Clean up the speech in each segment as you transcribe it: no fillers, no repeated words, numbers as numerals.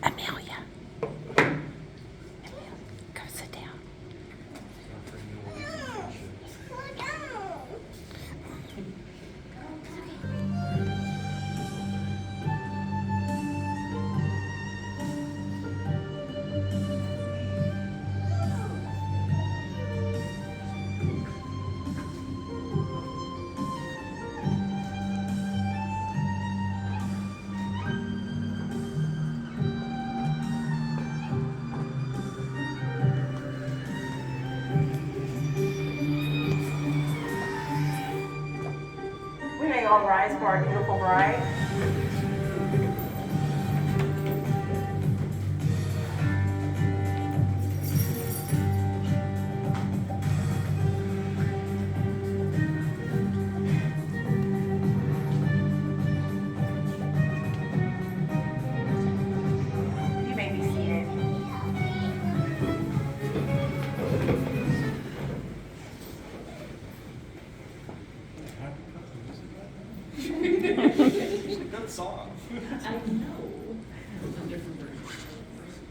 Amelia, go sit down. We may all rise for our beautiful bride. You may be seated. It's a good song.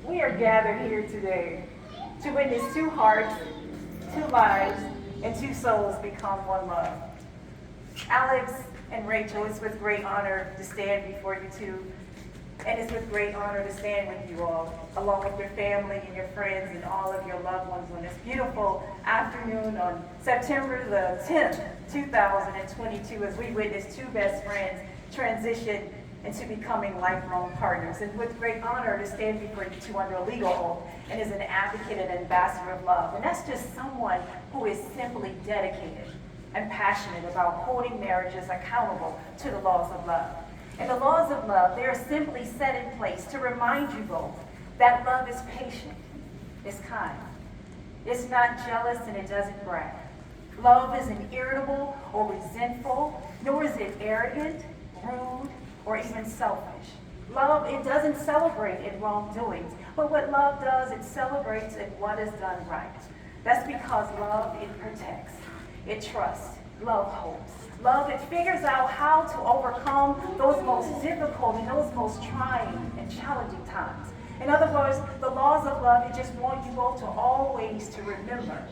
We are gathered here today to witness two hearts, two lives, and two souls become one love. Alex and Rachel, it's with great honor to stand before you two, and it's with great honor to stand with you all, along with your family and your friends and all of your loved ones on this beautiful afternoon on September the 10th, 2022, as we witness two best friends transition into becoming lifelong partners. And with great honor to stand before you two under a legal oath and as an advocate and ambassador of love. And that's just someone who is simply dedicated and passionate about holding marriages accountable to the laws of love. And the laws of love, they are simply set in place to remind you both that love is patient, it's kind, it's not jealous, and it doesn't brag. Love isn't irritable or resentful, nor is it arrogant, rude, or even selfish. Love, it doesn't celebrate in wrongdoings, but what love does, it celebrates in what is done right. That's because love, it protects, it trusts, love hopes. Love, it figures out how to overcome those most difficult and those most trying and challenging times. In other words, the laws of love, it just want you both to always to remember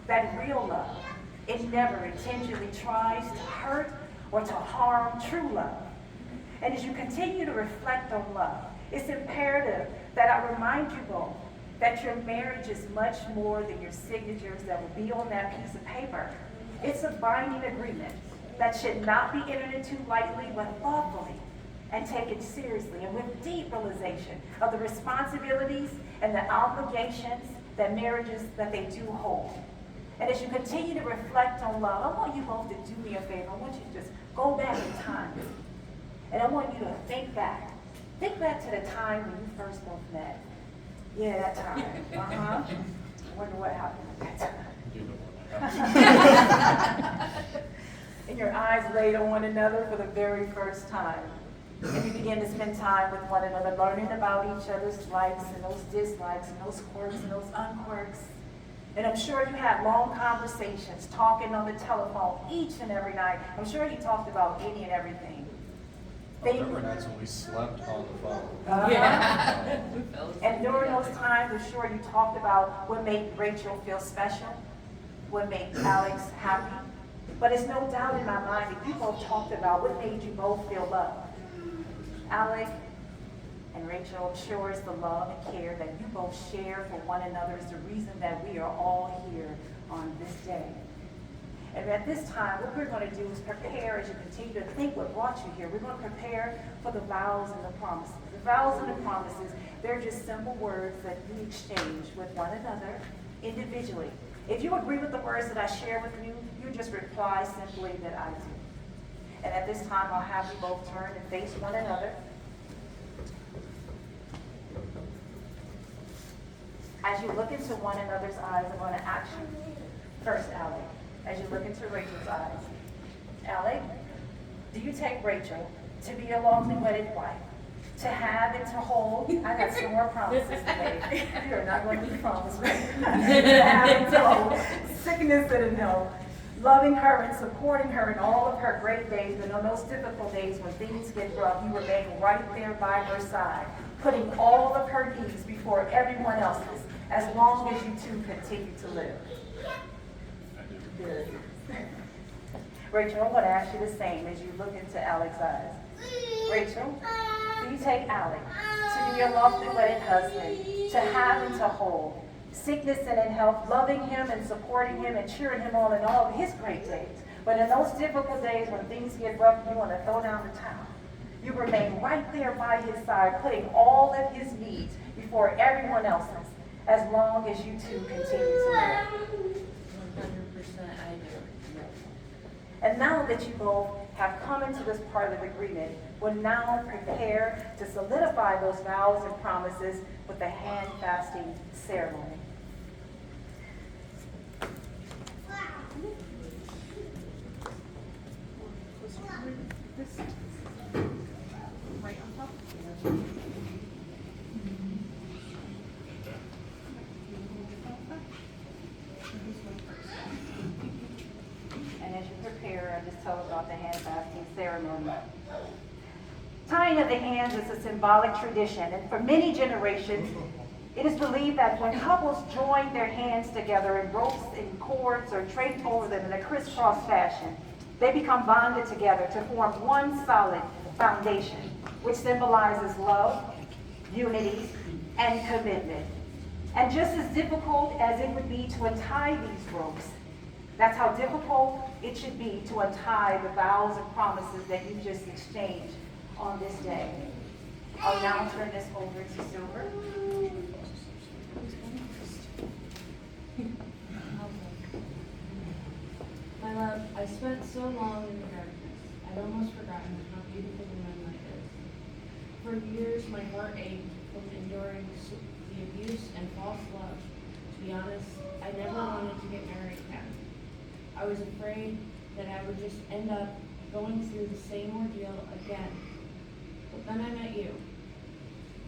that real love, it never intentionally tries to hurt or to harm true love. And as you continue to reflect on love, it's imperative that I remind you both that your marriage is much more than your signatures that will be on that piece of paper. It's a binding agreement that should not be entered into lightly, but thoughtfully and taken seriously and with deep realization of the responsibilities and the obligations that marriages that they do hold. And as you continue to reflect on love, I want you both to do me a favor. I want you to just go back in time. And I want you to think back. Think back to the time when you first both met. Yeah, that time. I wonder what happened at that time. laid on one another for the very first time. And you begin to spend time with one another, learning about each other's likes and those dislikes and those quirks and those unquirks. And I'm sure you had long conversations, talking on the telephone each and every night. I'm sure you talked about any and everything. There were nights when we slept on the phone. Yeah. And during those times, I'm sure you talked about what made Rachel feel special, what made Alex happy. But there's no doubt in my mind that you both talked about what made you both feel loved. Alex and Rachel, I'm sure it's the love and care that you both share for one another is the reason that we are all here on this day. And at this time, what we're going to do is prepare as you continue to think what brought you here. We're going to prepare for the vows and the promises. The vows and the promises, they're just simple words that we exchange with one another individually. If you agree with the words that I share with you, you just reply simply that I do. And at this time, I'll have you both turn and face one another. As you look into one another's eyes, I'm going to ask you first, Alec, as you look into Rachel's eyes. Alec, do you take Rachel to be a lawfully wedded wife, to have and to hold? I got some more promises today. You're not going to be promised, right? To have and to hold, sickness and in health, loving her and supporting her in all of her great days, and on those difficult days when things get rough, you remain right there by her side, putting all of her needs before everyone else's, as long as you two continue to live. Good. Rachel, I'm going to ask you the same as you look into Alec's eyes. Rachel, do you take Alec to be your lawfully wedded husband, to have and to hold, sickness and in health, loving him and supporting him and cheering him on in all of his great days? But in those difficult days when things get rough and you want to throw down the towel, you remain right there by his side, putting all of his needs before everyone else's, as long as you two continue to live. 100% I do. And now that you both have come into this part of agreement, we'll now prepare to solidify those vows and promises with the hand fasting ceremony. Right on top. And as you prepare, I just tell about the hand fasting ceremony. Tying of the hands is a symbolic tradition, and for many generations, it is believed that when couples join their hands together in ropes and cords or draped over them in a crisscross fashion, they become bonded together to form one solid foundation, which symbolizes love, unity, and commitment. And just as difficult as it would be to untie these ropes, that's how difficult it should be to untie the vows and promises that you just exchanged on this day. I'll now turn this over to Silver. My love, I spent so long in the darkness, I'd almost forgotten how beautiful a man life is. For years, my heart ached from enduring the abuse and false love. To be honest, I never wanted to get married again. I was afraid that I would just end up going through the same ordeal again. But then I met you,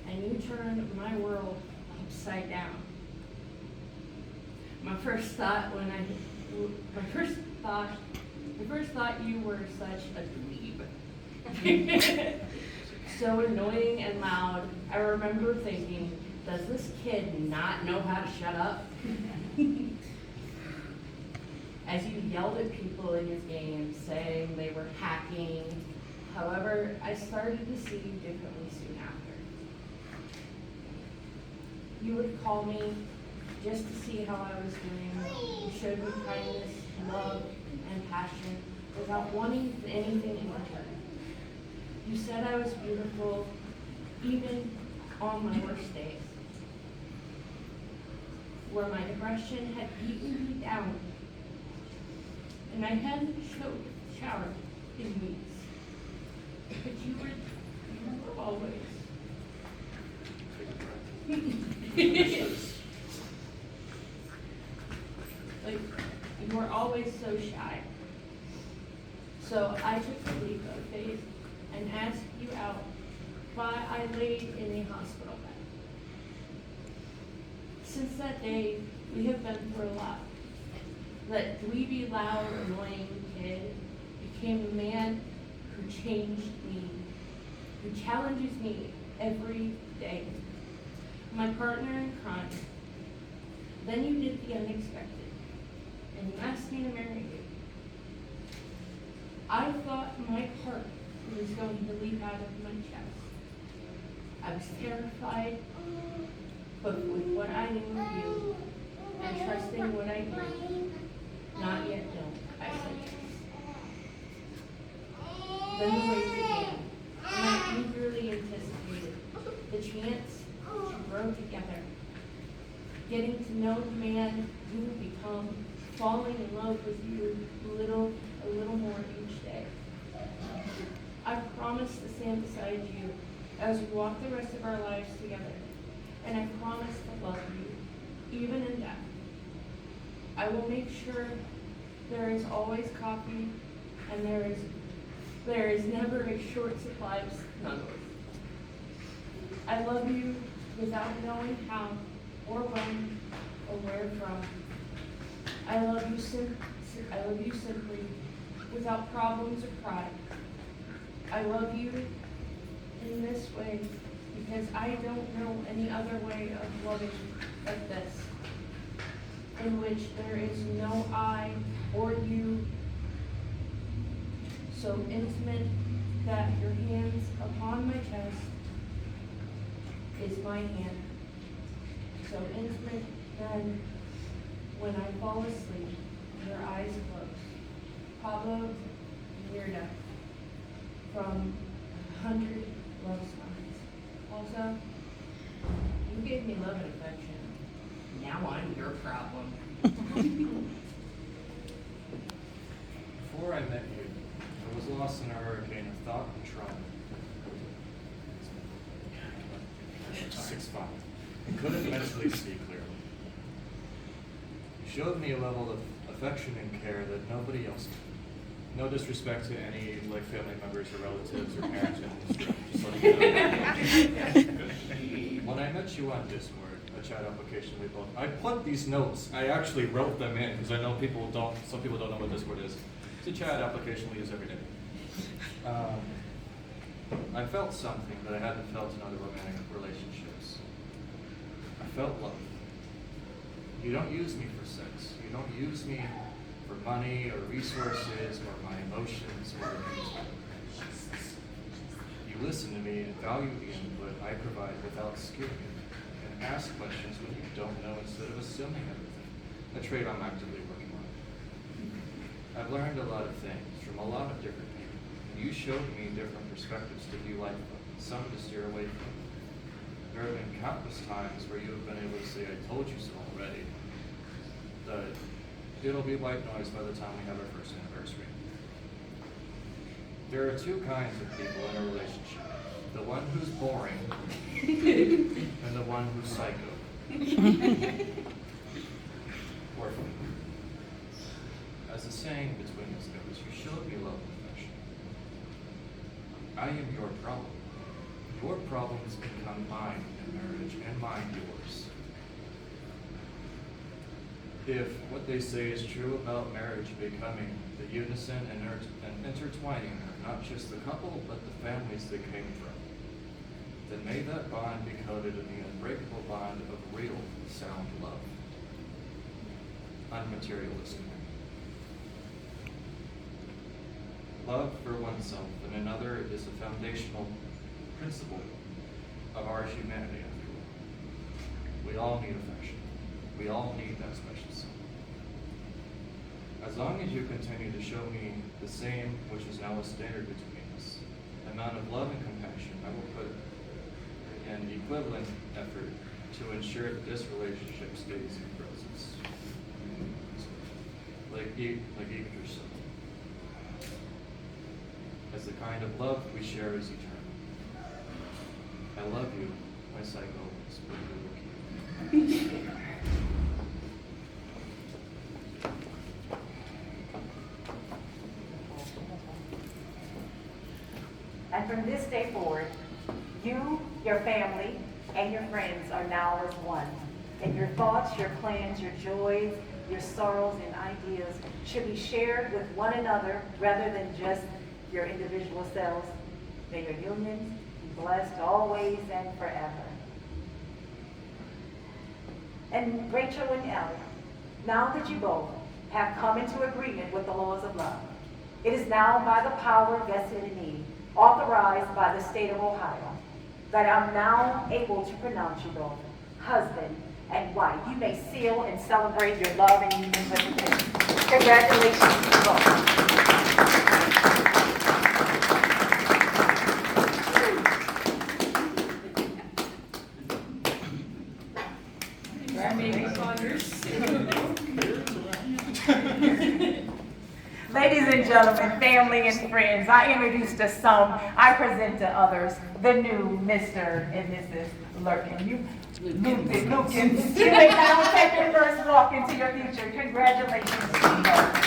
and you turned my world upside down. My first thought you were such a dweeb. So annoying and loud. I remember thinking, does this kid not know how to shut up? As you yelled at people in your game, saying they were hacking. However, I started to see you differently soon after. You would call me just to see how I was doing. You showed me kindness, love, and passion without wanting anything in return. You said I was beautiful, even on my worst days, where my depression had beaten me down, and I hadn't showered in weeks. But you were always. Like, you were always so shy. So I took the leap of faith and asked you out while I laid in a hospital bed. Since that day, we have been through a lot. That dweeby, loud, annoying kid became a man who changed me, who challenges me every day. My partner in crime. Then you did the unexpected, and you asked me to marry you. I thought my heart was going to leap out of my chest. I was terrified, but with what I knew of you, and trusting what I knew, not yet known, I said yes. Then the wait began, and I eagerly anticipated the chance to grow together, getting to know the man who would become, falling in love with you a little more each day. I promise to stand beside you as we walk the rest of our lives together, and I promise to love you, even in death. I will make sure there is always coffee, and there is never a short supply of snuggles. I love you without knowing how, or when, or where from. I love you simply, without problems or pride. I love you in this way because I don't know any other way of loving like this, in which there is no I or you, so intimate that your hands upon my chest is my hand, so intimate then when I fall asleep, your eyes close. Pablo Mierda from 100 Love Songs. Also, you gave me love and affection. Now I'm your problem. Before I met you, I was lost in a hurricane of thought and trauma. 6'5". I couldn't mentally see clearly. You showed me a level of affection and care that nobody else could. No disrespect to any family members or relatives or parents in this room. Just letting you know. When I met you on Discord, a chat application we both, I put these notes. I actually wrote them in because I know some people don't know what Discord is. It's a chat application we use every day. I felt something that I hadn't felt in other romantic relationships. I felt love. You don't use me for sex. You don't use me for money or resources or my emotions or you listen to me and value the input I provide without skipping and ask questions when you don't know instead of assuming everything, a trait I'm actively working on. I've learned a lot of things from a lot of different people, and you showed me different perspectives to view life from, some to steer away from. There have been countless times where you have been able to say, I told you so already. That it'll be white noise by the time we have our first anniversary. There are two kinds of people in a relationship. The one who's boring and the one who's psycho. Orphan. As the saying between us goes, you showed me love and affection. I am your problem. Your problems become mine in marriage and mine yours. If what they say is true about marriage becoming the unison and intertwining of not just the couple, but the families they came from, then may that bond be coded in the unbreakable bond of real, sound love, unmaterialistic. Love for oneself and another is a foundational principle of our humanity, after all. We all need affection. We all need that special someone. As long as you continue to show me the same, which is now a standard between us, amount of love and compassion, I will put an equivalent effort to ensure that this relationship stays and grows. Like Eve herself. As the kind of love we share is eternal. I love you, my psycho. And from this day forward, you, your family, and your friends are now as one. And your thoughts, your plans, your joys, your sorrows, and ideas should be shared with one another rather than just your individual selves. May your unions be blessed always and forever. And Rachel and Ellie, now that you both have come into agreement with the laws of love, it is now by the power vested in me, authorized by the state of Ohio, that I'm now able to pronounce you both husband and wife. You may seal and celebrate your love and union with me. Congratulations to you both. Ladies and gentlemen, family and friends, I introduce to some, I present to others, the new Mr. and Mrs. Lurkin. Lukens. You may now take your first walk into your future. Congratulations to you both.